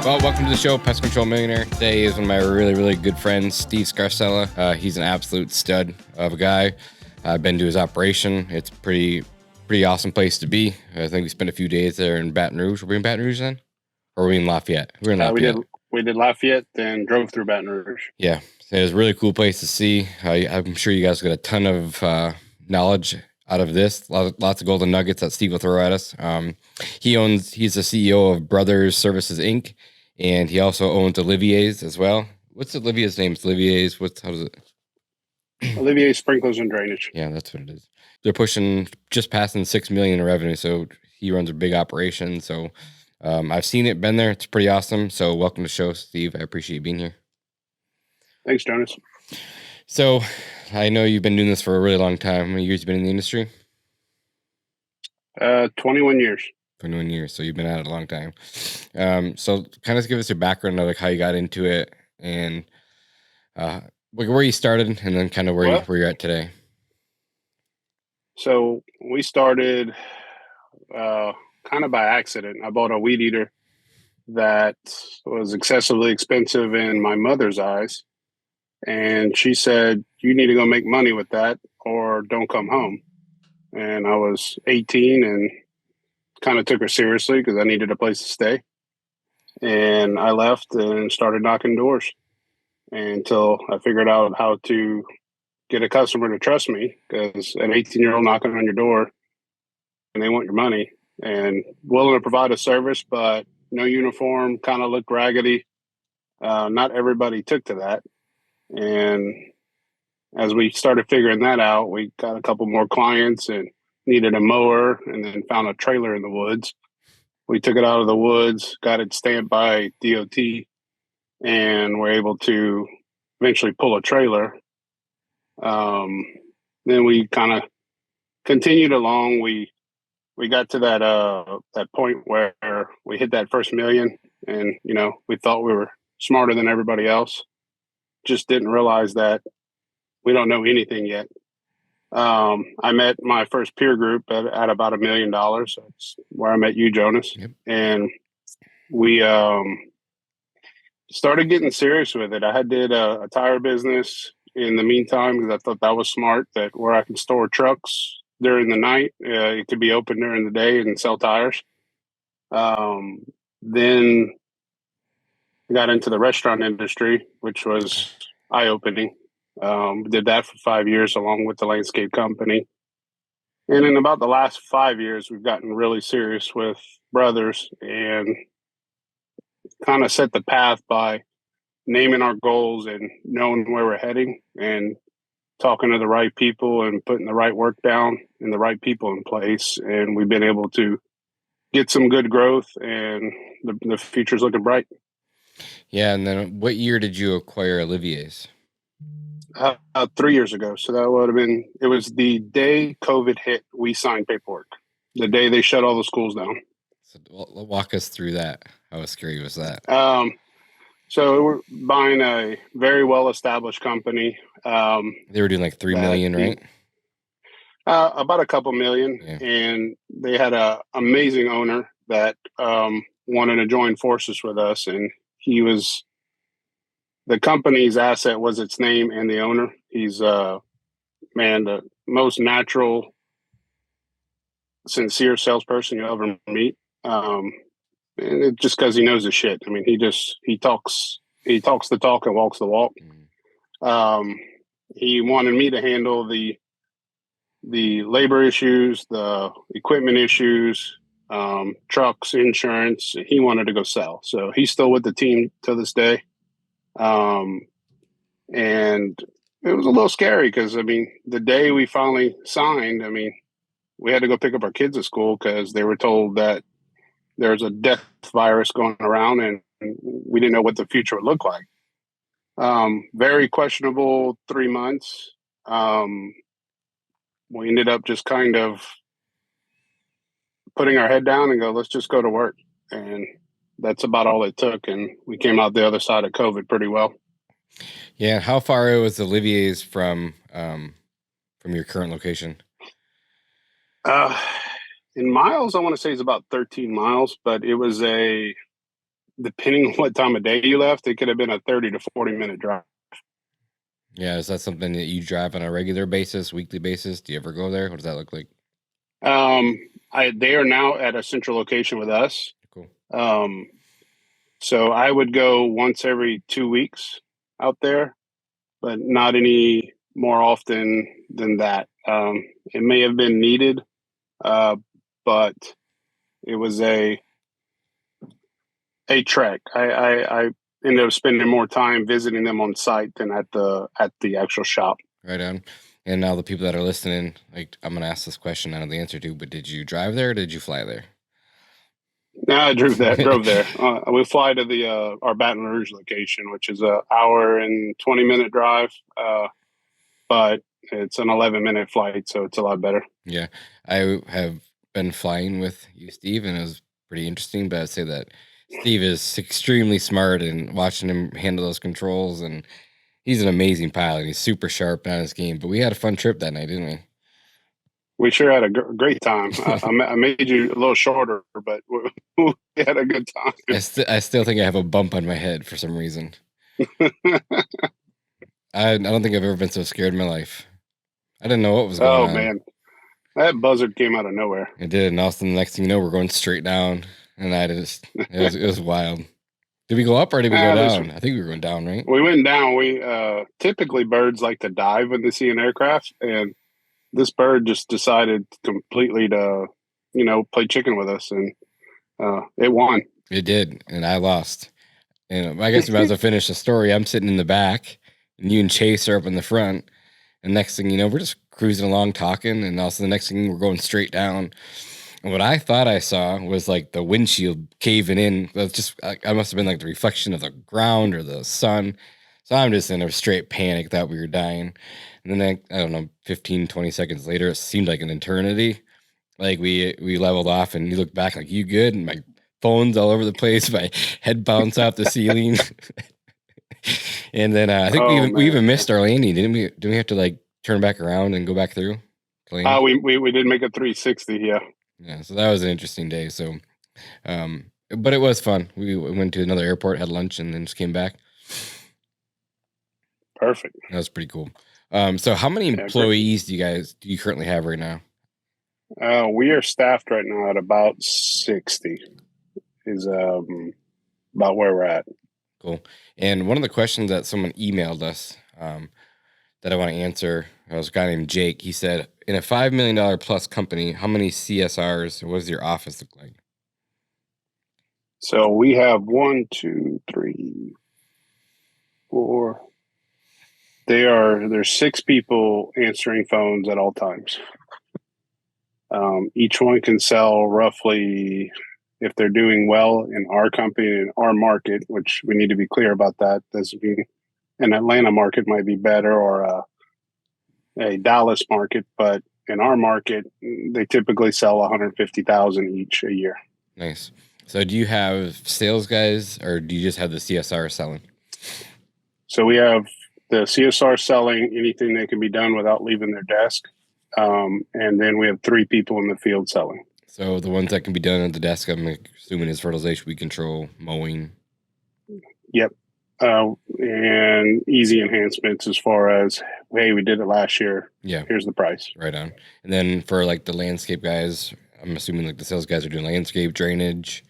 Well, welcome to the show, Pest Control Millionaire. Today is one of my really, really good friends, Steve Scarsella. He's an absolute stud of a guy. I've been to his operation. It's pretty awesome place to be. I think we spent a few days there in Baton Rouge. Were we in Baton Rouge then? Or were we in Lafayette? We were in Lafayette. We did Lafayette, then drove through Baton Rouge. Yeah, it was a really cool place to see. I'm sure you guys got a ton of knowledge out of this. Lots of golden nuggets that Steve will throw at us. He's the CEO of Brothers Services Inc., and he also owns Olivier's as well. What's Olivier's name? It's Olivier's. How does it? Olivier Sprinklers and Drainage. Yeah, that's what it is. They're pushing just passing $6 million in revenue. So he runs a big operation. So I've seen it, been there. It's pretty awesome. So welcome to the show, Steve. I appreciate you being here. Thanks, Jonas. So I know you've been doing this for a really long time. How many years have you been in the industry? 21 years. 21 years. So you've been at it a long time. So kind of give us your background of like how you got into it and where you started and then kind of where you're at today. So we started kind of by accident. I bought a weed eater that was excessively expensive in my mother's eyes. And she said, you need to go make money with that or don't come home. And I was 18 and kind of took her seriously because I needed a place to stay. And I left and started knocking doors until I figured out how to get a customer to trust me, because an 18-year-old knocking on your door and they want your money and willing to provide a service, but no uniform, kind of looked raggedy. Not everybody took to that. And as we started figuring that out, we got a couple more clients and needed a mower and then found a trailer in the woods. We took it out of the woods, got it stamped by DOT, and were able to eventually pull a trailer. Then we kind of continued along. We got to that point where we hit that first million, and we thought we were smarter than everybody else. Just didn't realize that we don't know anything yet. I met my first peer group at about $1 million. That's where I met you, Jonas. Yep. And we started getting serious with it. I did a tire business in the meantime because I thought that was smart, that where I can store trucks during the night, it could be open during the day and sell tires. Then I got into the restaurant industry, which was eye-opening. Did that for 5 years along with the landscape company. And in about the last 5 years, we've gotten really serious with Brothers and kind of set the path by naming our goals and knowing where we're heading and talking to the right people and putting the right work down and the right people in place. And we've been able to get some good growth, and the future's looking bright. Yeah. And then what year did you acquire Olivier's? 3 years ago. So that would have been, it was the day COVID hit, we signed paperwork. The day they shut all the schools down. So walk us through that. How scary was that? So we're buying a very well-established company. They were doing like $3 million, right? About a couple million. Yeah. And they had an amazing owner that wanted to join forces with us. And the company's asset was its name and the owner. He's, the most natural, sincere salesperson you'll ever meet. And it's just because he knows his shit. I mean, he talks the talk and walks the walk. He wanted me to handle the labor issues, the equipment issues, trucks, insurance. He wanted to go sell. So he's still with the team to this day. And it was a little scary because, the day we finally signed, we had to go pick up our kids at school because they were told that there's a death virus going around and we didn't know what the future would look like. Very questionable 3 months. We ended up just kind of putting our head down and go, let's just go to work. And that's about all it took. And we came out the other side of COVID pretty well. Yeah. How far was Olivier's from your current location? In miles, I want to say it's about 13 miles, but it was a depending on what time of day you left, it could have been a 30 to 40-minute drive. Yeah, is that something that you drive on a regular basis, weekly basis? Do you ever go there? What does that look like? They are now at a central location with us. Cool. So I would go once every 2 weeks out there, but not any more often than that. It may have been needed, but it was a trek. I ended up spending more time visiting them on site than at the actual shop. Right on. And now the people that are listening, like, I'm gonna ask this question, I know the answer to, but did you drive there or did you fly there? No, I drove there. We fly to the our Baton Rouge location, which is a hour and 20-minute drive, but it's an 11-minute flight, so it's a lot better. Yeah, I have been flying with you, Steve, and it was pretty interesting. But I'd say that Steve is extremely smart, and watching him handle those controls, and he's an amazing pilot. He's super sharp on his game. But we had a fun trip that night, didn't we? We sure had a great time. I made you a little shorter, but we had a good time. I still think I have a bump on my head for some reason. I don't think I've ever been so scared in my life. I didn't know what was going on. Oh man, that buzzard came out of nowhere. It did, and also the next thing you know, we're going straight down, and it was wild. Did we go up or did we go down? I think we were going down, right? We went down. We typically birds like to dive when they see an aircraft, and this bird just decided completely to, play chicken with us, and it won. It did, and I lost. And I guess we might as well finish the story. I'm sitting in the back, and you and Chase are up in the front. And next thing you know, we're just cruising along talking, and also the next thing we're going straight down. And what I thought I saw was like the windshield caving in. That's just, I must have been like the reflection of the ground or the sun. So I'm just in a straight panic that we were dying. And then I don't know, 15, 20 seconds later, it seemed like an eternity. Like we leveled off, and you look back like, you good? And my phone's all over the place. My head bounced off the ceiling. And then I think we even missed our landing, didn't we? Didn't we have to like turn back around and go back through? We did make a 360, yeah. Yeah, so that was an interesting day. So, but it was fun. We went to another airport, had lunch, and then just came back. Perfect. That was pretty cool. So how many employees do you currently have right now? We are staffed right now at about 60 is about where we're at. Cool. And one of the questions that someone emailed us that I want to answer, was a guy named Jake. He said, in a $5 million plus company, how many CSRs, what does your office look like? So we have 1, 2, 3, 4. There's 6 people answering phones at all times. Each one can sell roughly, if they're doing well in our company, in our market, which we need to be clear about that. Doesn't mean an Atlanta market might be better or a Dallas market, but in our market, they typically sell 150,000 each a year. Nice. So do you have sales guys, or do you just have the CSR selling? So we have the CSR selling anything that can be done without leaving their desk. And then we have 3 people in the field selling. So the ones that can be done at the desk, I'm assuming, is fertilization, weed control, mowing. Yep. And easy enhancements as far as, hey, we did it last year. Yeah. Here's the price. Right on. And then for like the landscape guys, I'm assuming like the sales guys are doing landscape, drainage,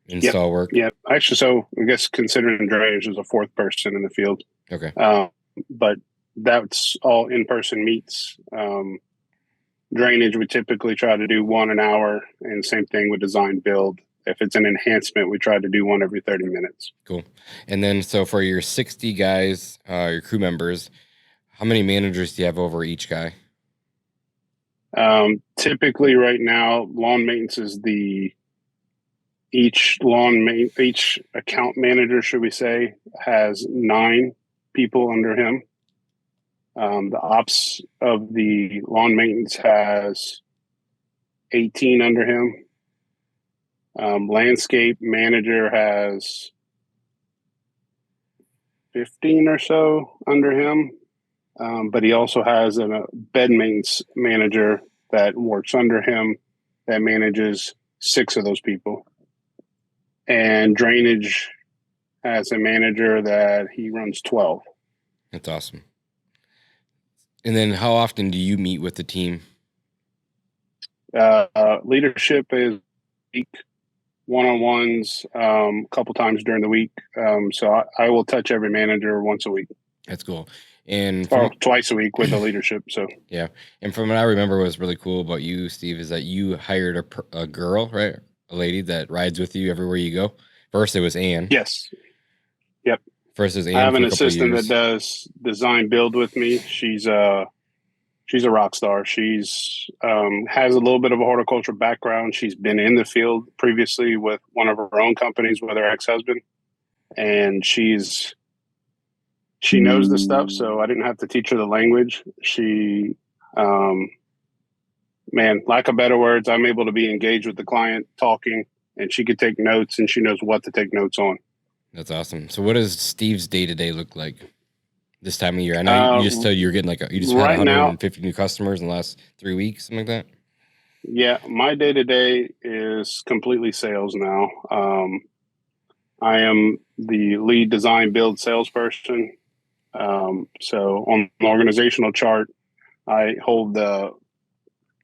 install work. Yeah. Actually, so I guess considering drainage as a 4th person in the field. Okay. But that's all in-person meets. Drainage, we typically try to do 1 an hour, and same thing with design build. If it's an enhancement, we try to do 1 every 30 minutes. Cool. And then, so for your 60 guys, your crew members, how many managers do you have over each guy? Typically right now, lawn maintenance is each account manager, should we say, has 9 people under him. The ops of the lawn maintenance has 18 under him. Landscape manager has 15 or so under him. But he also has a bed maintenance manager that works under him that manages 6 of those people. and drainage as a manager that he runs 12. That's awesome. And then how often do you meet with the team? Leadership is week, one-on-ones a couple times during the week. So I will touch every manager once a week. That's cool. And twice a week with the leadership. So yeah. And from what I remember, what was really cool about you, Steve, is that you hired a girl, right? A lady that rides with you everywhere you go. First, it was Ann. Yes. Yep. First is Ann. I have an assistant that does design build with me. She's a rock star. She's has a little bit of a horticulture background. She's been in the field previously with one of her own companies with her ex-husband, and she knows the stuff. So I didn't have to teach her the language. She, lack of better words, I'm able to be engaged with the client, talking, and she could take notes, and she knows what to take notes on. That's awesome. So what does Steve's day-to-day look like this time of year? I know you just said you're getting you just had 150 new customers in the last 3 weeks, something like that. Yeah, my day-to-day is completely sales now. I am the lead design build salesperson. So on the organizational chart, I hold the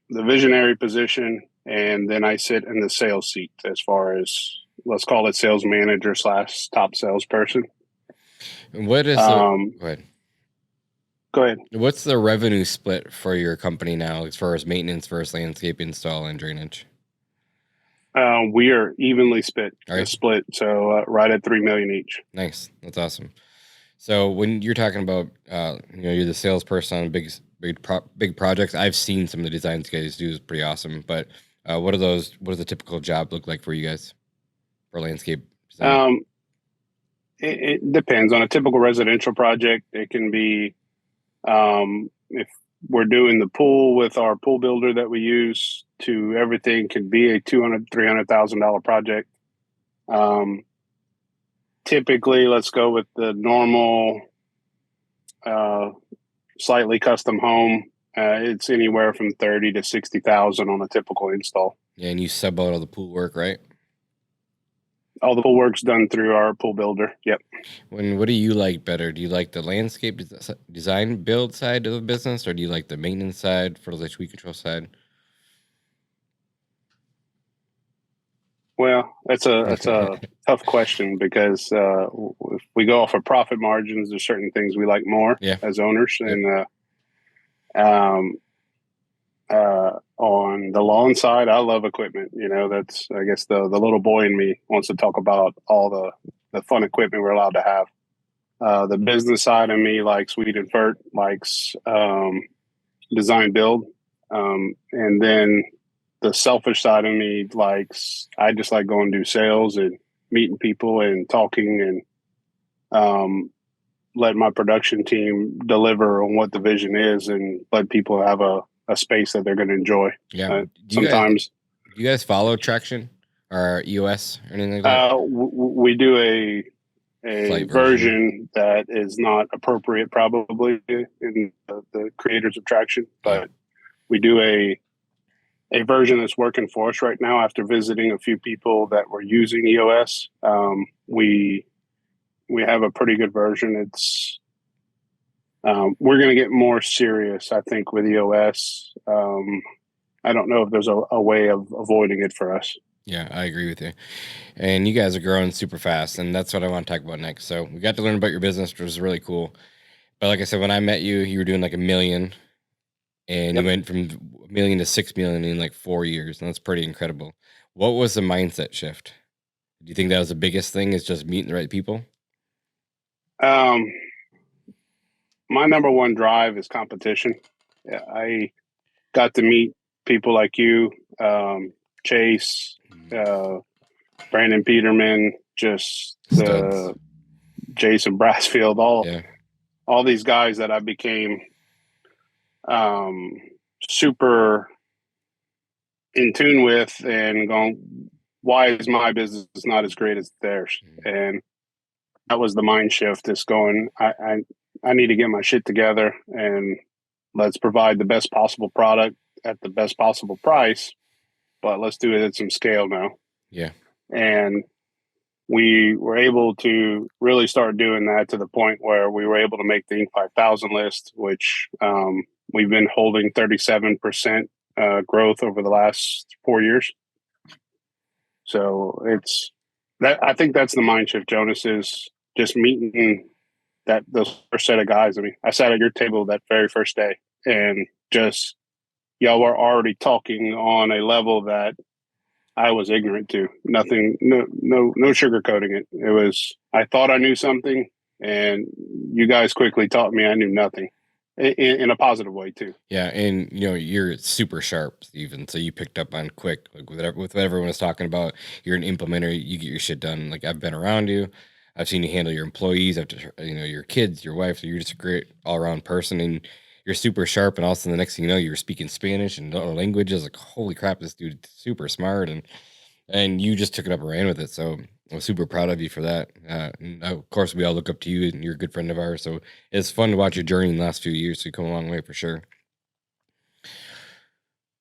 visionary position, and then I sit in the sales seat as far as, let's call it, sales manager / top salesperson. What is go ahead. What's the revenue split for your company now as far as maintenance versus landscape install and drainage? We are evenly split. Right. So right at $3 million each. Nice. That's awesome. So when you're talking about, you're the salesperson on big projects. I've seen some of the designs you guys do is pretty awesome. But what does the typical job look like for you guys for landscape design? It depends on a typical residential project. It can be, if we're doing the pool with our pool builder that we use, to everything can be a $200,000, $300,000 project. Typically, let's go with the normal, slightly custom home. It's anywhere from $30,000 to $60,000 on a typical install. Yeah, and you sub out all the pool work, right? All the pool work's done through our pool builder. Yep. What do you like better? Do you like the landscape design build side of the business, or do you like the maintenance side, fertilizer weed control side? Well, that's a tough question, because if we go off of profit margins, there's certain things we like more as owners. Yep. And on the lawn side, I love equipment. That's, I guess, the little boy in me wants to talk about all the fun equipment we're allowed to have. The business side of me likes weed and fert, likes design build, and then the selfish side of me I just like going to do sales and meeting people and talking, and let my production team deliver on what the vision is, and let people have a space that they're going to enjoy. Yeah. Do you guys follow Traction or EOS or anything like that? We do a version that is not appropriate probably in the creators of Traction, but we do a version that's working for us right now. After visiting a few people that were using EOS, we have a pretty good version. It's we're going to get more serious, I think, with EOS. I don't know if there's a way of avoiding it for us. Yeah, I agree with you. And you guys are growing super fast, and that's what I want to talk about next. So we got to learn about your business, which was really cool. But like I said, when I met you, you were doing like $1 million, and you went from $1 million to $6 million in like 4 years, and that's pretty incredible. What was the mindset shift? Do you think that was the biggest thing, is just meeting the right people? My number one drive is competition. I got to meet people like you, Chase, Brandon Peterman, just Jason Brassfield, all these guys that I became super in tune with, and going, why is my business not as great as theirs? And that was the mind shift. Is going, I need to get my shit together, and let's provide the best possible product at the best possible price, but let's do it at some scale now. Yeah. And we were able to really start doing that to the point where we were able to make the Inc. 5000 list, which we've been holding 37% growth over the last 4 years. So it's that, I think that's the mind shift, Jonas, is just meeting those first set of guys. I mean, I sat at your table that very first day, and just y'all were already talking on a level that I was ignorant to. Nothing, no sugarcoating it. It was, I thought I knew something, and you guys quickly taught me I knew nothing, in a positive way too. Yeah, and you're super sharp, Steven. So you picked up on quick, like with what everyone was talking about. You're an implementer. You get your shit done. Like, I've been around you. I've seen you handle your employees, your kids, your wife. So you're just a great all around person, and you're super sharp. And also, the next thing you know, you're speaking Spanish and other languages. Like, holy crap, this dude's super smart, and you just took it up and ran with it. So I'm super proud of you for that. And of course, we all look up to you, and you're a good friend of ours. So it's fun to watch your journey in the last few years. So you come a long way for sure.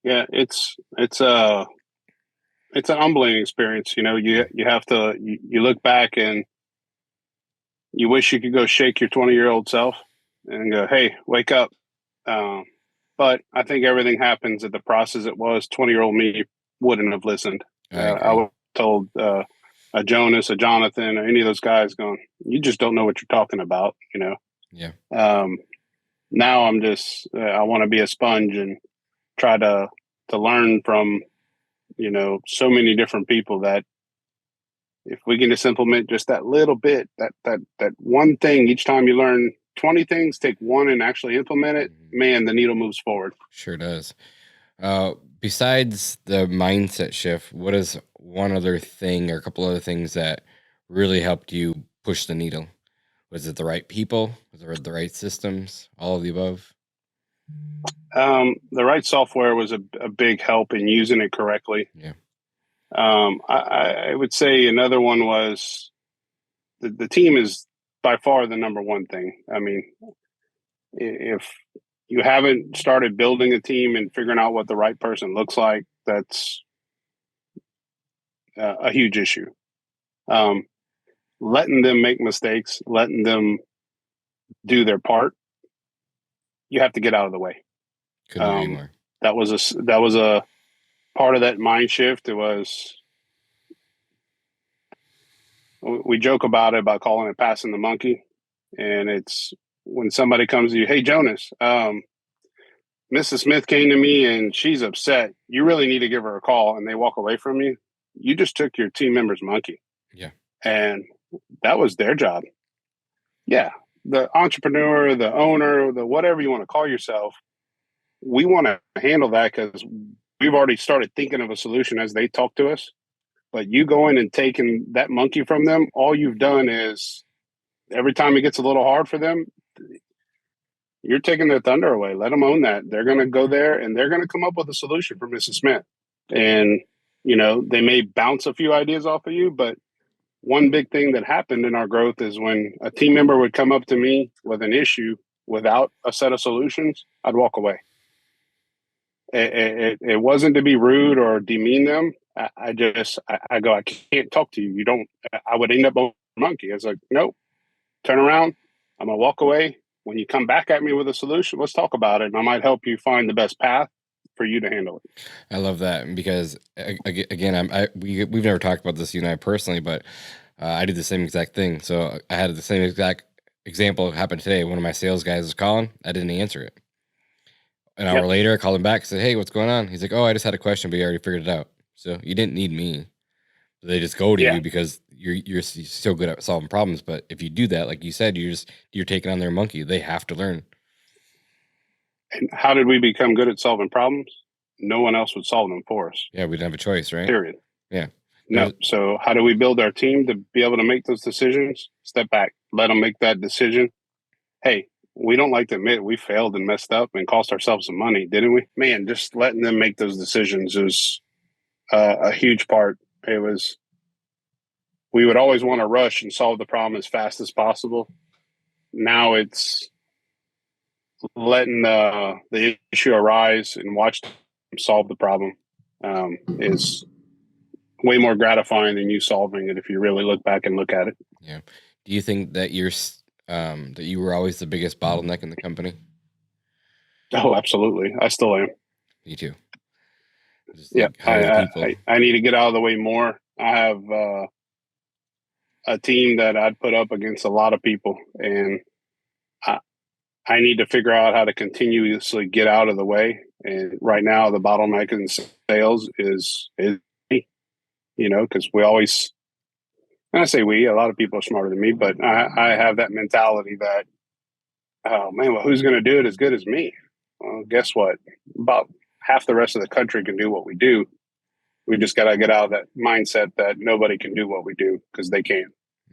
Yeah, it's an humbling experience. You have to you look back and you wish you could go shake your 20-year-old self and go, "Hey, wake up." But I think everything happens at the process. It was 20-year-old me wouldn't have listened. I would have told a Jonas, a Jonathan, or any of those guys, going, "You just don't know what you're talking about." Yeah. Now I'm just I want to be a sponge and try to learn from so many different people, that if we can just implement just that little bit, that one thing each time you learn 20 things, take one and actually implement it, man, the needle moves forward. Sure does. Besides the mindset shift, what is one other thing or a couple other things that really helped you push the needle? Was it the right people? Was it the right systems? All of the above? The right software was a big help in using it correctly. Yeah. I would say another one was the team is by far the number one thing. I mean, if you haven't started building a team and figuring out what the right person looks like, that's a huge issue. Letting them make mistakes, letting them do their part, you have to get out of the way. Couldn't agree more. That was a part of that mind shift. It was, we joke about calling it passing the monkey, and it's when somebody comes to you, "Hey, Jonas, Mrs. Smith came to me and she's upset. You really need to give her a call," and they walk away from you. You just took your team member's monkey. Yeah. And that was their job. Yeah. The entrepreneur, the owner, the whatever you want to call yourself, we want to handle that because we've already started thinking of a solution as they talk to us. But you going and taking that monkey from them, all you've done is every time it gets a little hard for them, you're taking their thunder away. Let them own that. They're going to go there and they're going to come up with a solution for Mrs. Smith. And, they may bounce a few ideas off of you, but one big thing that happened in our growth is when a team member would come up to me with an issue without a set of solutions, I'd walk away. It wasn't to be rude or demean them. I go, "I can't talk to you. You don't." I would end up on a monkey. I was like, "Nope, turn around. I'm gonna walk away. When you come back at me with a solution, let's talk about it, and I might help you find the best path for you to handle it." I love that because again, we've never talked about this, you and I personally, but I did the same exact thing. So I had the same exact example happen today. One of my sales guys was calling. I didn't answer it. An hour later, I called him back. Said, "Hey, what's going on?" He's like, "Oh, I just had a question, but you already figured it out." So you didn't need me. They just go to you because you're so good at solving problems. But if you do that, like you said, you're taking on their monkey. They have to learn. And how did we become good at solving problems? No one else would solve them for us. Yeah, we didn't have a choice, right? Period. Yeah. No. So how do we build our team to be able to make those decisions? Step back, let them make that decision. Hey, we don't like to admit we failed and messed up and cost ourselves some money, didn't we? Man, just letting them make those decisions is a huge part. It was, we would always want to rush and solve the problem as fast as possible. Now it's letting the issue arise and watch them solve the problem is way more gratifying than you solving it if you really look back and look at it. Yeah. Do you think that that you were always the biggest bottleneck in the company? Oh, absolutely. I still am. Me too. Just Yeah, like hiring people. I need to get out of the way more. I have a team that I'd put up against a lot of people, and I, I need to figure out how to continuously get out of the way. And right now, the bottleneck in sales is me, because we always, and I say we, a lot of people are smarter than me, but I have that mentality that, oh man, well, who's going to do it as good as me? Well, guess what? About half the rest of the country can do what we do. We just got to get out of that mindset that nobody can do what we do, because they can.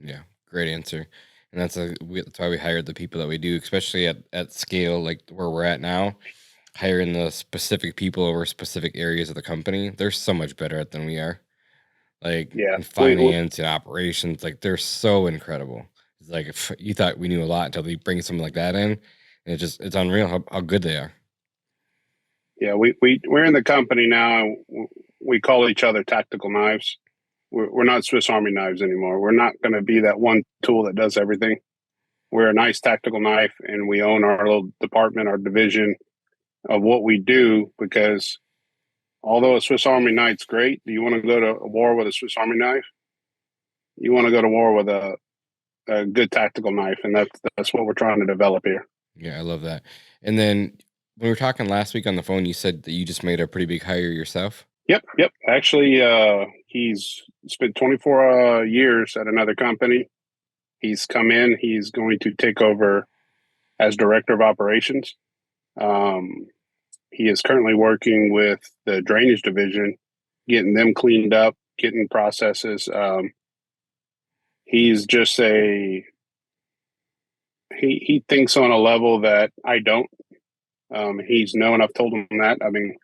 Yeah, great answer. And that's why we hired the people that we do, especially at scale, like where we're at now. Hiring the specific people over specific areas of the company, they're so much better at than we are. Like Yeah, in finance and operations, like they're so incredible. It's like if you thought we knew a lot until they bring someone like that in, and it's unreal how good they are. yeah. We're in the company now. We call each other tactical knives. We're not Swiss Army knives anymore. We're not going to be that one tool that does everything. We're a nice tactical knife, and we own our little department, our division of what we do. Because although a Swiss Army knife's great, do you want to go to a war with a Swiss Army knife? You want to go to war with a good tactical knife, and that's what we're trying to develop here. Yeah, I love that. And then when we were talking last week on the phone, you said that you just made a pretty big hire yourself. Yep. Actually, he's spent 24 years at another company. He's come in. He's going to take over as director of operations. He is currently working with the drainage division, getting them cleaned up, getting processes. He's just he thinks on a level that I don't. He's known. I've told him that. I mean,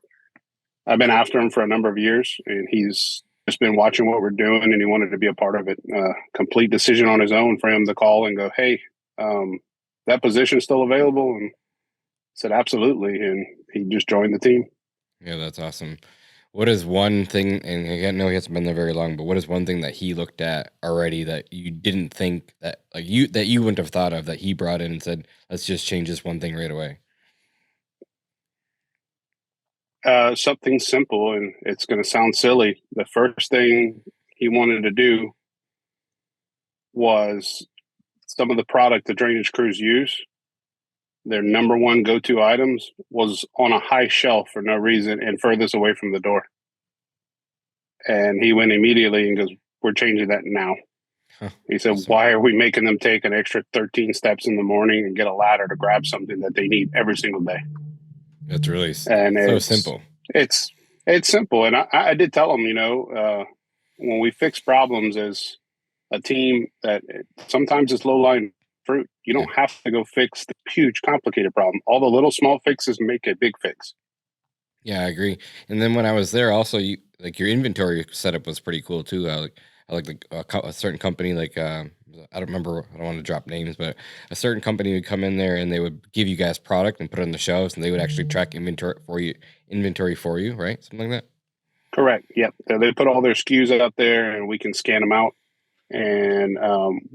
I've been after him for a number of years, and he's just been watching what we're doing, and he wanted to be a part of it. Complete decision on his own for him to call and go, "Hey, that position's still available," and said, "Absolutely," and he just joined the team. Yeah, that's awesome. What is one thing, and I know he hasn't been there very long, but what is one thing that he looked at already that you didn't think that you wouldn't have thought of that he brought in and said, let's just change this one thing right away? Something simple, and it's going to sound silly. The first thing he wanted to do was some of the product the drainage crews use. Their number one go-to items was on a high shelf for no reason and furthest away from the door. And he went immediately and goes, "We're changing that now." Huh, he said, awesome. "Why are we making them take an extra 13 steps in the morning and get a ladder to grab something that they need every single day?" That's really And so simple. It's simple. And I did tell him, when we fix problems as a team, that sometimes it's low-lying fruit. You don't have to go fix the huge, complicated problem. All the little small fixes make a big fix. Yeah, I agree. And then when I was there, also, you like your inventory setup was pretty cool too. I like a certain company, like I don't remember. I don't want to drop names, but a certain company would come in there and they would give you guys product and put it on the shelves, and they would actually track inventory for you, right? Something like that. Correct. Yep. They put all their SKUs out there, and we can scan them out. And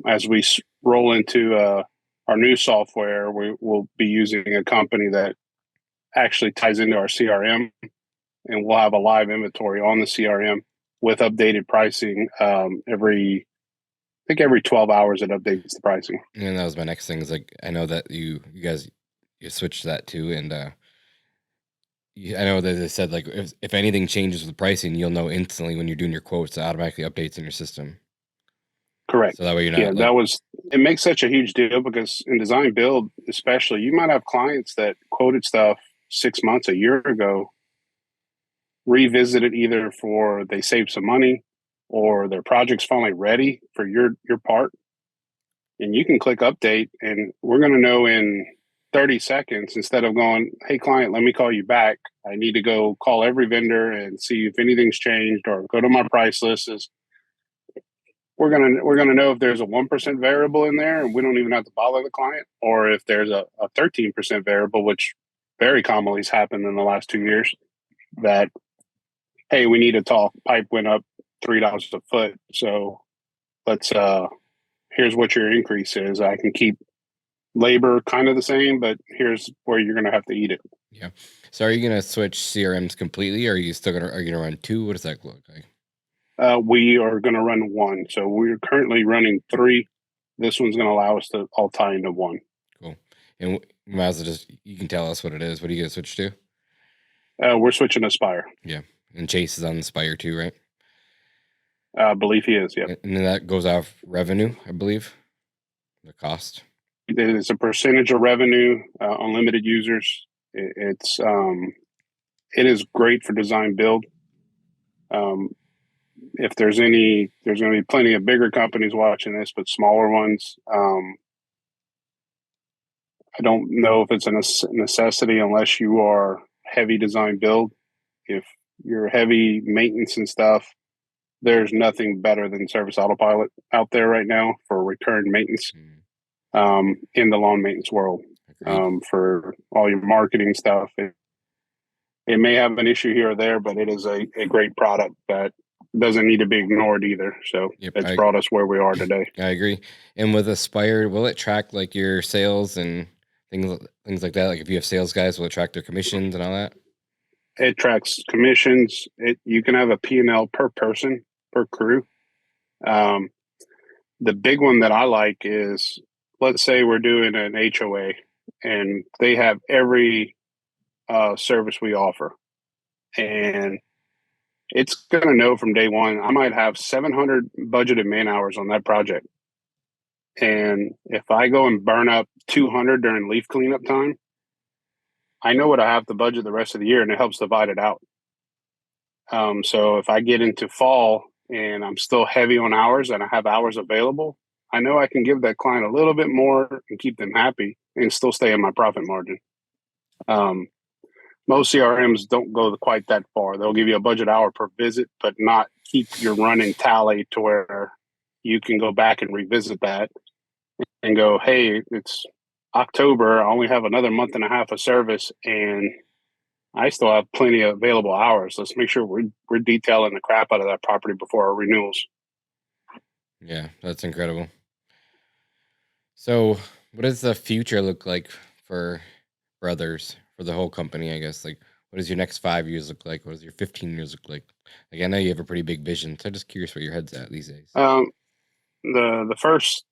as we roll into our new software, we will be using a company that actually ties into our CRM, and we'll have a live inventory on the CRM with updated pricing every 12 hours. It updates the pricing. And that was my next thing. Is like I know that you guys switched that too, and I know that they said like if anything changes with pricing, you'll know instantly when you're doing your quotes. It automatically updates in your system. Correct. So that way you're Yeah, not like it makes such a huge deal, because in design build, especially, you might have clients that quoted stuff 6 months, a year ago, revisit it either for they saved some money or their project's finally ready for your part. And you can click update, and we're going to know in 30 seconds, instead of going, "Hey client, let me call you back. I need to go call every vendor and see if anything's changed, or go to my price list." We're gonna know if there's a 1% variable in there, and we don't even have to bother the client, or if there's a 13% variable, which very commonly has happened in the last 2 years. That, hey, we need to talk. Pipe went up $3 a foot. So let's here's what your increase is. I can keep labor kind of the same, but here's where you're going to have to eat it. Yeah. So are you going to switch CRMs completely, or are you still are you going to run 2? What does that look like? We are going to run 1. So we're currently running 3. This one's going to allow us to all tie into 1. Cool. And you might as well you can tell us what it is. What are you going to switch to? We're switching to Spire. Yeah. And Chase is on the Spire too, right? I believe he is, yeah. And then that goes off revenue, I believe, the cost. It's a percentage of revenue, unlimited users. It is great for design build. If there's going to be plenty of bigger companies watching this, but smaller ones, I don't know if it's a necessity unless you are heavy design build. If you're heavy maintenance and stuff, there's nothing better than Service Autopilot out there right now for recurring maintenance in the lawn maintenance world. For all your marketing stuff, it may have an issue here or there, but it is a great product that doesn't need to be ignored either. So it's brought us where we are today. I agree. And with Aspire, will it track like your sales and things like that? Like if you have sales guys, will it track their commissions and all that? It tracks commissions. You can have a P&L per person, per crew. The big one that I like is, let's say we're doing an HOA and they have every service we offer. And it's going to know from day one, I might have 700 budgeted man hours on that project. And if I go and burn up 200 during leaf cleanup time, I know what I have to budget the rest of the year, and it helps divide it out. So if I get into fall and I'm still heavy on hours and I have hours available, I know I can give that client a little bit more and keep them happy and still stay in my profit margin. Most CRMs don't go quite that far. They'll give you a budget hour per visit, but not keep your running tally to where you can go back and revisit that and go, hey, it's October. I only have another month and a half of service, and I still have plenty of available hours. Let's make sure we're detailing the crap out of that property before our renewals. Yeah, that's incredible. So what does the future look like for Brothers, for the whole company, I guess? Like, what does your next 5 years look like? What does your 15 years look like? Like, I know you have a pretty big vision, so I'm just curious where your head's at these days. The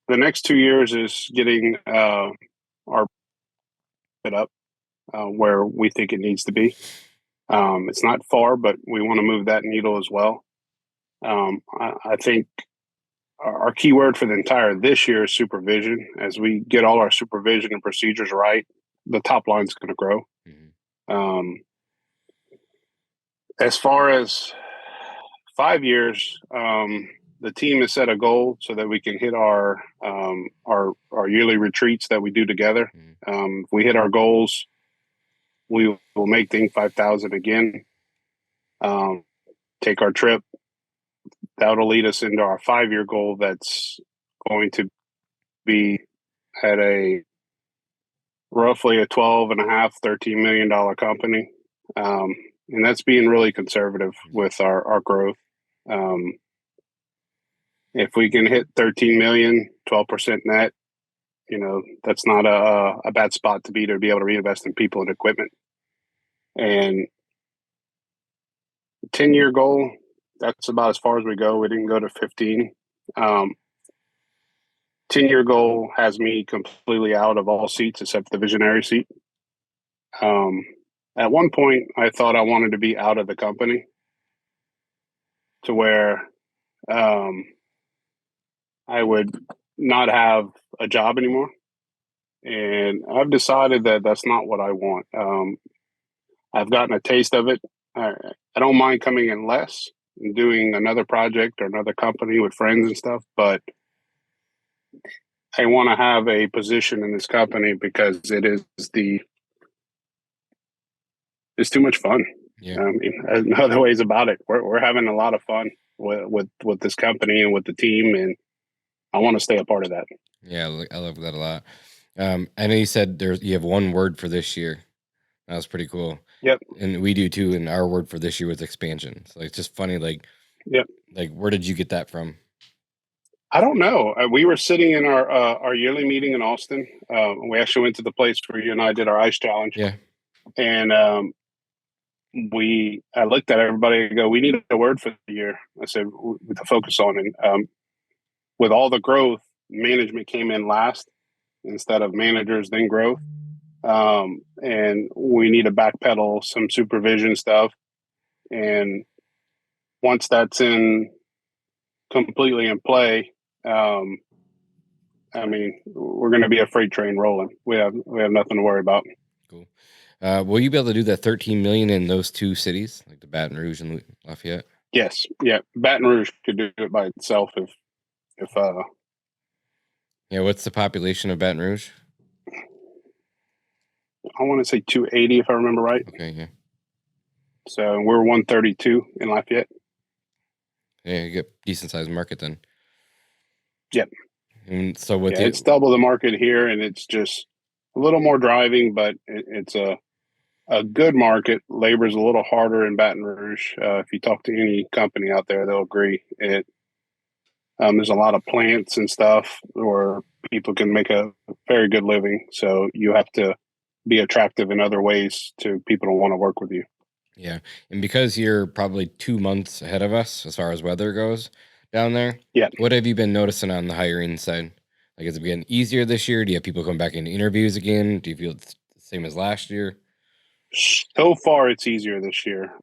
next 2 years is getting our it up where we think it needs to be. It's not far, but we want to move that needle as well. I think our key word for the entire this year is supervision. As we get all our supervision and procedures right, the top line is going to grow. Mm-hmm. As far as 5 years, the team has set a goal so that we can hit our yearly retreats that we do together. Mm-hmm. If we hit our goals, we will make the Inc. 5000 again. Take our trip. That'll lead us into our 5-year goal. That's going to be at roughly a $12.5-13 million company. And that's being really conservative with our growth. If we can hit 13 million, 12% net, that's not a bad spot to be able to reinvest in people and equipment. And 10-year goal, that's about as far as we go. We didn't go to 15. 10-year goal has me completely out of all seats except the visionary seat. At one point, I thought I wanted to be out of the company to where I would not have a job anymore. And I've decided that that's not what I want. I've gotten a taste of it. I don't mind coming in less and doing another project or another company with friends and stuff, but I want to have a position in this company because it's too much fun. Yeah. I mean, there's no other ways about it. We're having a lot of fun with this company and with the team, and I want to stay a part of that. Yeah, I love that a lot. I know you said you have one word for this year. That was pretty cool. Yep. And we do too. And our word for this year was expansion. So it's just funny. Like Yep. Like, where did you get that from? I don't know. We were sitting in our yearly meeting in Austin. We actually went to the place where you and I did our ice challenge, Yeah. and I looked at everybody and go, "We need a word for the year." I said, "With the focus on it." With all the growth, management came in last instead of managers, then growth. And we need to backpedal some supervision stuff. And once that's completely in play, I mean, we're going to be a freight train rolling. We have nothing to worry about. Cool. Will you be able to do that 13 million in those two cities, like the Baton Rouge and Lafayette? Yes, yeah. Baton Rouge could do it by itself if Yeah. What's the population of Baton Rouge? I want to say 280 if I remember right. Okay. Yeah. So we're 132 in Lafayette. Yeah. You get decent sized market then. Yep. And so with it's double the market here, and it's just a little more driving, but it's a good market. Labor's a little harder in Baton Rouge. If you talk to any company out there, they'll agree. There's a lot of plants and stuff where people can make a very good living. So you have to be attractive in other ways to people to want to work with you. Yeah. And because you're probably 2 months ahead of us as far as weather goes down there, Yeah. what have you been noticing on the hiring side? Like, is it getting easier this year? Do you have people come back into interviews again? Do you feel it's the same as last year? So far, it's easier this year.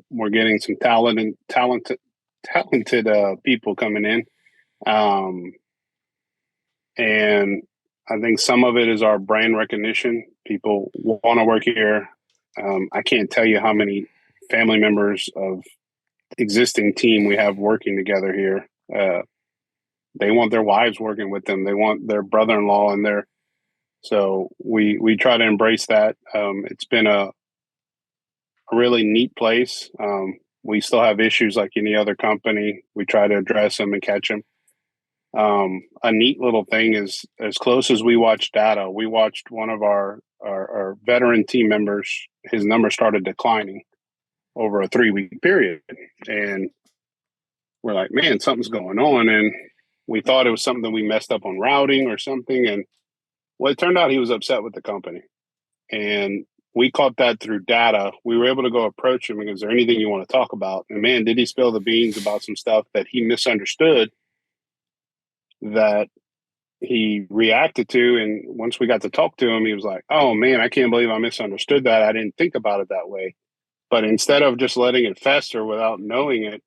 We're getting some talented people coming in. And I think some of it is our brand recognition. People want to work here. I can't tell you how many family members of existing team we have working together here. They want their wives working with them. They want their brother-in-law and so we try to embrace that. It's been a really neat place. We still have issues like any other company. We try to address them and catch them. A neat little thing is, as close as we watch data, we watched one of our veteran team members, his number started declining over a 3-week period. And we're like, man, something's going on. And we thought it was something that we messed up on routing or something. And well, it turned out he was upset with the company. And we caught that through data. We were able to go approach him and, is there anything you want to talk about? And man, did he spill the beans about some stuff that he misunderstood that he reacted to. And once we got to talk to him, he was like, oh man, I can't believe I misunderstood that. I didn't think about it that way. But instead of just letting it fester without knowing it,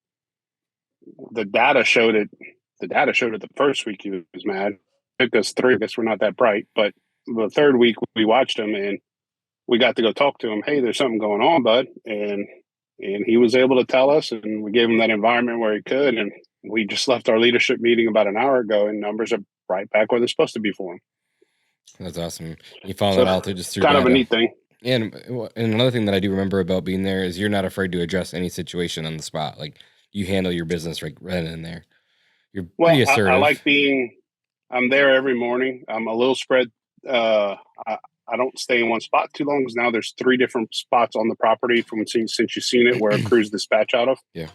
the data showed it. The data showed it the first week he was mad. It took us 3. I guess we're not that bright. But the 3rd week we watched him and we got to go talk to him. Hey, there's something going on, bud. And he was able to tell us, and we gave him that environment where he could. And we just left our leadership meeting about an hour ago, and numbers are right back where they're supposed to be for him. That's awesome. You found that out just through kind data. of a neat thing. And another thing that I do remember about being there is you're not afraid to address any situation on the spot. Like, you handle your business right in there. You're pretty assertive. I like I'm there every morning. I'm a little spread. I don't stay in one spot too long because now there's 3 different spots on the property since you've seen it where crews dispatch out of. Yeah.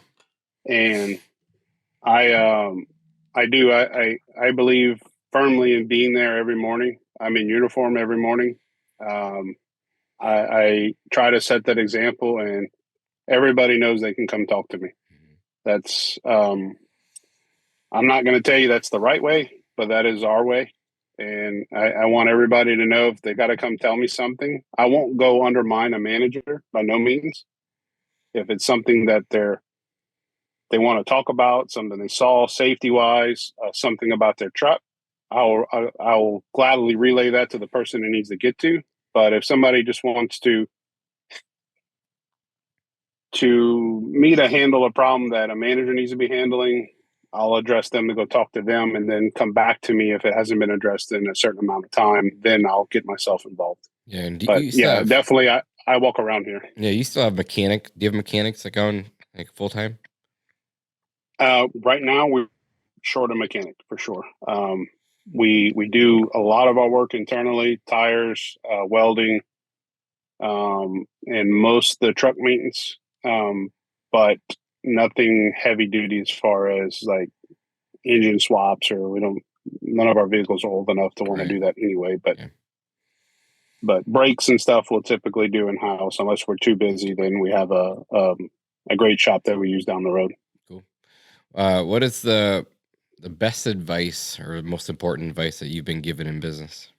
And I believe firmly in being there every morning. I'm in uniform every morning. I try to set that example, and everybody knows they can come talk to me. That's I'm not going to tell you that's the right way, but that is our way. And I want everybody to know if they got to come tell me something. I won't go undermine a manager by no means. If it's something that they want to talk about, something they saw safety wise, something about their truck, I'll gladly relay that to the person it needs to get to. But if somebody just wants to me to handle a problem that a manager needs to be handling, I'll address them to go talk to them and then come back to me if it hasn't been addressed in a certain amount of time. Then I'll get myself involved. Yeah, and definitely. I walk around here. Yeah, you still have mechanic. Do you have mechanics like on like full time? Right now we're short a mechanic for sure. We do a lot of our work internally, tires, welding, and most of the truck maintenance. But nothing heavy duty as far as like engine swaps, or none of our vehicles are old enough to want to do that anyway. But brakes and stuff we'll typically do in house unless we're too busy. Then we have a great shop that we use down the road. Cool. What is the best advice or most important advice that you've been given in business?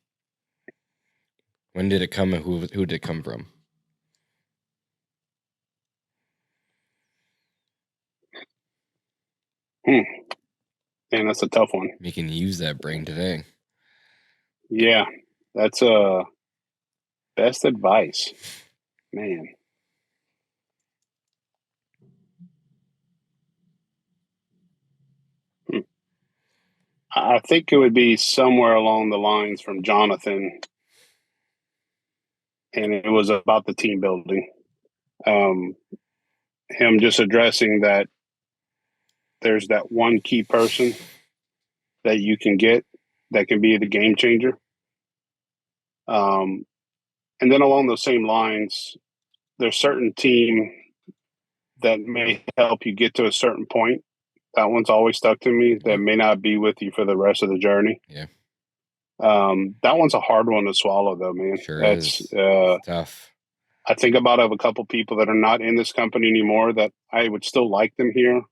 When did it come, and who did it come from? Man, that's a tough one. You can use that brain today. Yeah, that's a best advice, man. I think it would be somewhere along the lines from Jonathan, and it was about the team building. Him just addressing that there's that one key person that you can get that can be the game changer. And then along those same lines, there's certain team that may help you get to a certain point. That one's always stuck to me. That may not be with you for the rest of the journey. Yeah. That one's a hard one to swallow, though, man. Sure That's is. It's tough. I think about a couple people that are not in this company anymore that I would still like them here,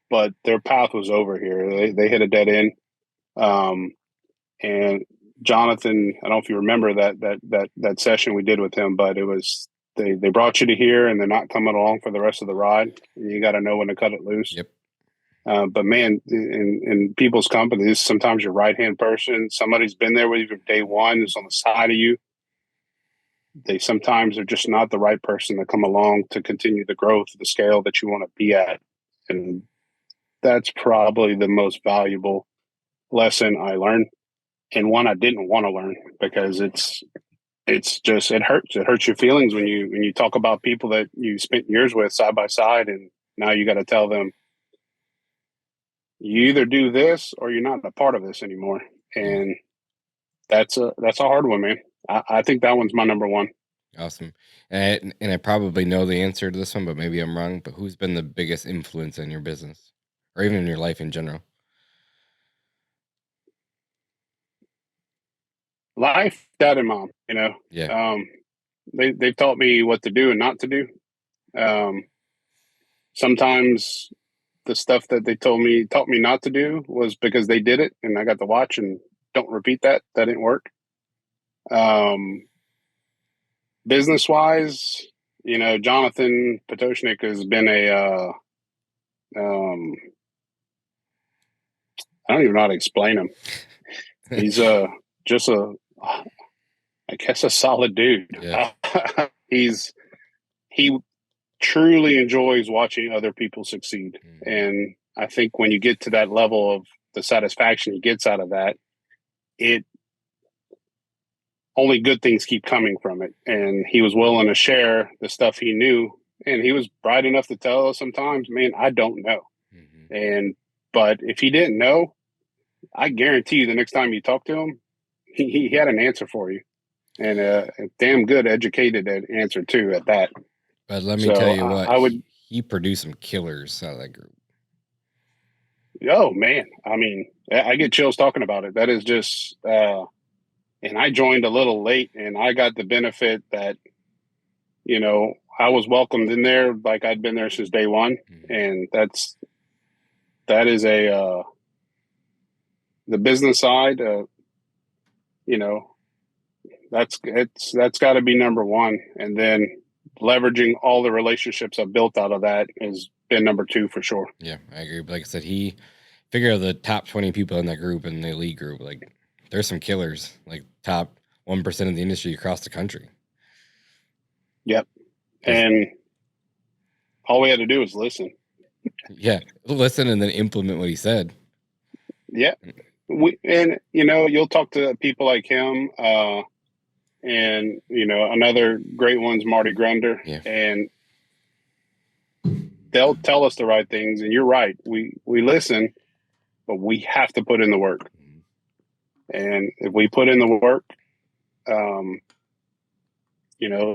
but their path was over here. They hit a dead end. And Jonathan, I don't know if you remember that session we did with him, but it was they brought you to here and they're not coming along for the rest of the ride. And you got to know when to cut it loose. Yep. But man, in people's companies, sometimes your right-hand person, somebody's been there with you from day one, is on the side of you. They sometimes are just not the right person to come along to continue the growth, the scale that you want to be at. And that's probably the most valuable lesson I learned, and one I didn't want to learn, because it hurts. It hurts your feelings when you talk about people that you spent years with side by side, and now you got to tell them, you either do this or you're not a part of this anymore. And that's a hard one, man. I think that one's my number one. Awesome. And I probably know the answer to this one, but maybe I'm wrong. But who's been the biggest influence in your business, or even in your life in general? Life, dad and mom, Yeah. They've taught me what to do and not to do. Sometimes the stuff that they taught me not to do was because they did it and I got to watch and don't repeat that. That didn't work. Business wise, Jonathan Potoshnik has been I don't even know how to explain him. He's just I guess a solid dude. Yeah. He truly enjoys watching other people succeed. Mm-hmm. And I think when you get to that level of the satisfaction he gets out of that, only good things keep coming from it. And he was willing to share the stuff he knew. And he was bright enough to tell us sometimes, man, I don't know. Mm-hmm. But if he didn't know, I guarantee you the next time you talk to him, he had an answer for you. And a damn good educated answer too at that. But let me tell you what, he produced some killers out of that group. Oh man, I mean, I get chills talking about it. That is just, and I joined a little late, and I got the benefit that, I was welcomed in there like I'd been there since day one, mm-hmm. And that is the business side. That's got to be number one, and then leveraging all the relationships I've built out of that has been number two for sure. Yeah, I agree. But like I said, he figured out the top 20 people in that group, in the elite group. Like, there's some killers, like top 1% of the industry across the country. Yep. And all we had to do was listen. Yeah, listen and then implement what he said. Yeah. You'll talk to people like him, and another great one's Marty Grunder, yeah. And they'll tell us the right things. And you're right, we listen, but we have to put in the work. Mm-hmm. And if we put in the work,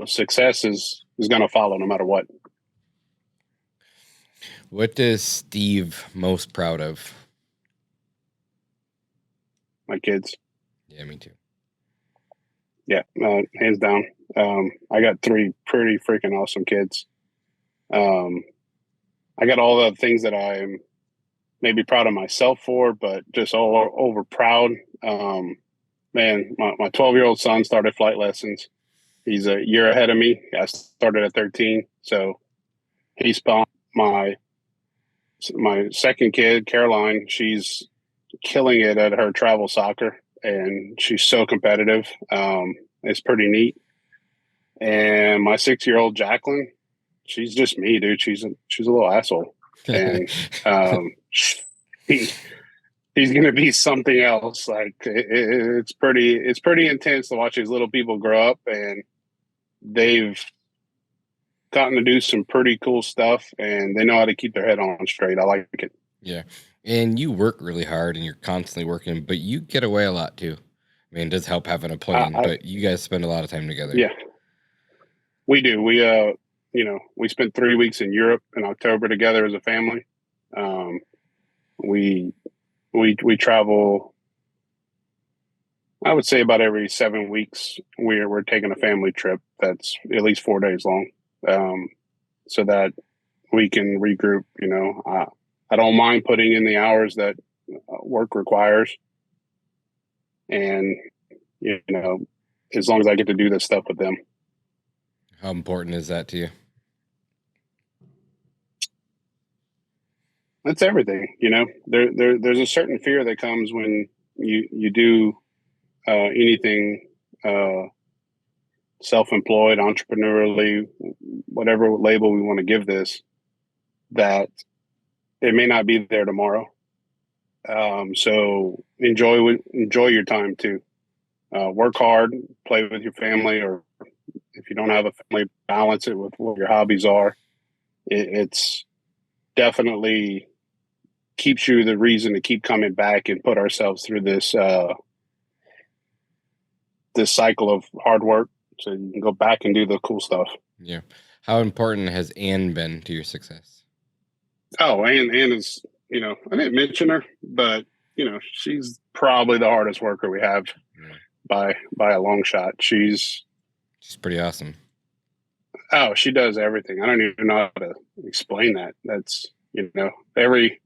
success is going to follow no matter what. What is Steve most proud of? My kids. Yeah, me too. Yeah, hands down. I got 3 pretty freaking awesome kids. I got all the things that I'm maybe proud of myself for, but just all over proud. Man, my 12-year-old son started flight lessons. He's a year ahead of me. I started at 13, so he spawned my second kid, Caroline. She's killing it at her travel soccer, and she's so competitive. It's pretty neat. And my 6-year-old Jacqueline, she's just me, dude. She's a little asshole, and he, he's gonna be something else. Like it's pretty intense to watch these little people grow up, and they've gotten to do some pretty cool stuff, and they know how to keep their head on straight. I like it. Yeah. And you work really hard and you're constantly working, but you get away a lot too. I mean, it does help having a plane, but you guys spend a lot of time together. Yeah, we do. We spent 3 weeks in Europe in October together as a family. We travel. I would say about every 7 weeks we're taking a family trip that's at least 4 days long, so that we can regroup. I don't mind putting in the hours that work requires, and as long as I get to do this stuff with them. How important is that to you? That's everything. There's a certain fear that comes when you do anything self-employed, entrepreneurially, whatever label we want to give this, that it may not be there tomorrow. So enjoy your time too. Work hard, play with your family, or if you don't have a family, balance it with what your hobbies are. It's definitely keeps you the reason to keep coming back and put ourselves through this cycle of hard work, so you can go back and do the cool stuff. Yeah. How important has Anne been to your success? Oh, Anne is, I didn't mention her, but she's probably the hardest worker we have by a long shot. She's pretty awesome. Oh, she does everything. I don't even know how to explain that. That's, every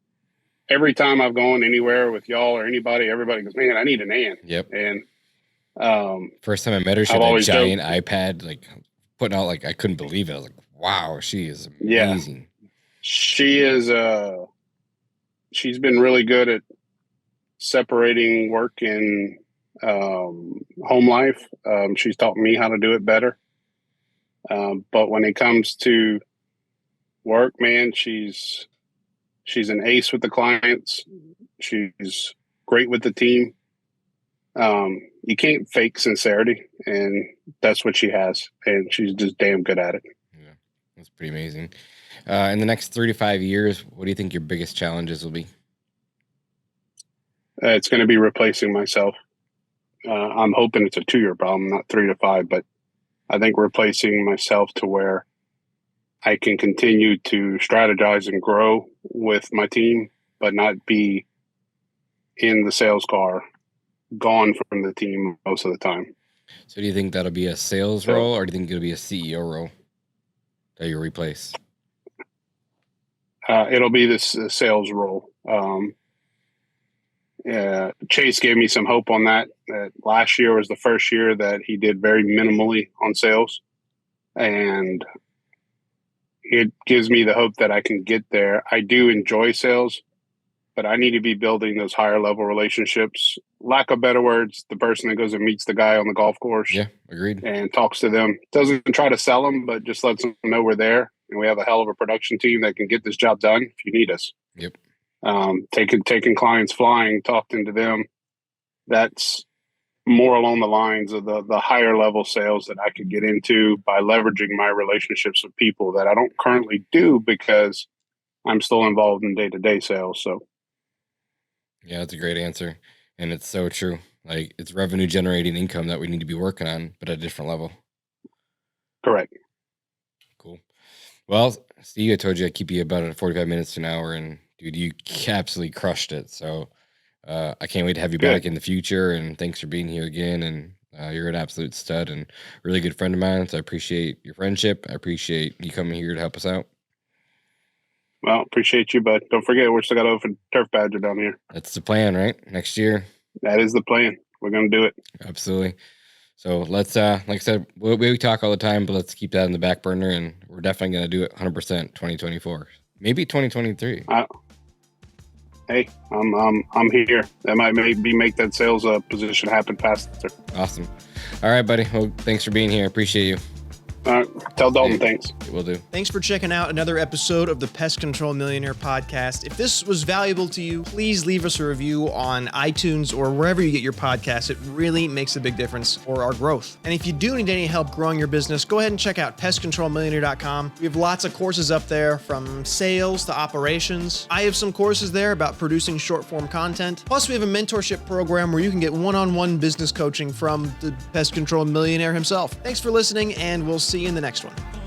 time I've gone anywhere with y'all or anybody, everybody goes, man, I need an Ann. Yep. And first time I met her, she had a giant iPad, like putting out, like I couldn't believe it. I was like, wow, she is amazing. Yeah. She is she's been really good at separating work and home life. She's taught me how to do it better. But when it comes to work, man, she's an ace with the clients. She's great with the team. You can't fake sincerity, and that's what she has, and she's just damn good at it. Yeah, that's pretty amazing. In the next 3 to 5 years, what do you think your biggest challenges will be? It's going to be replacing myself. I'm hoping it's a 2-year problem, not 3 to 5, but I think replacing myself to where I can continue to strategize and grow with my team, but not be in the sales car, gone from the team most of the time. So do you think that'll be a sales role, or do you think it'll be a CEO role that you replace? It'll be this sales role. Chase gave me some hope on that. Last year was the first year that he did very minimally on sales, and it gives me the hope that I can get there. I do enjoy sales, but I need to be building those higher level relationships. Lack of better words, the person that goes and meets the guy on the golf course. Yeah, agreed. And talks to them. Doesn't try to sell them, but just lets them know we're there. And we have a hell of a production team that can get this job done if you need us. Yep. Taking clients flying, talking to them. That's more along the lines of the higher level sales that I could get into by leveraging my relationships with people that I don't currently do because I'm still involved in day-to-day sales. So, yeah, that's a great answer. And it's so true. Like, it's revenue generating income that we need to be working on, but at a different level. Correct. Cool. Well, Steve, I told you I'd keep you about 45 minutes to an hour, and dude, you absolutely crushed it. So I can't wait to have you back in the future, and thanks for being here again. And you're an absolute stud and really good friend of mine. So I appreciate your friendship. I appreciate you coming here to help us out. Well, appreciate you, but don't forget, we're still got open turf badger down here. That's the plan, right? Next year. That is the plan. We're going to do it. Absolutely. So let's, like I said, we talk all the time, but let's keep that in the back burner, and we're definitely going to do it 100% 2024, maybe 2023. Hey, I'm here. That might maybe make that sales position happen faster. Awesome. All right, buddy. Well, thanks for being here. Appreciate you. Tell Dalton thanks. Will do. Thanks for checking out another episode of the Pest Control Millionaire Podcast. If this was valuable to you, please leave us a review on iTunes or wherever you get your podcasts. It really makes a big difference for our growth. And if you do need any help growing your business, go ahead and check out pestcontrolmillionaire.com. We have lots of courses up there, from sales to operations. I have some courses there about producing short form content. Plus, we have a mentorship program where you can get one-on-one business coaching from the Pest Control Millionaire himself. Thanks for listening, and we'll see you in the next one.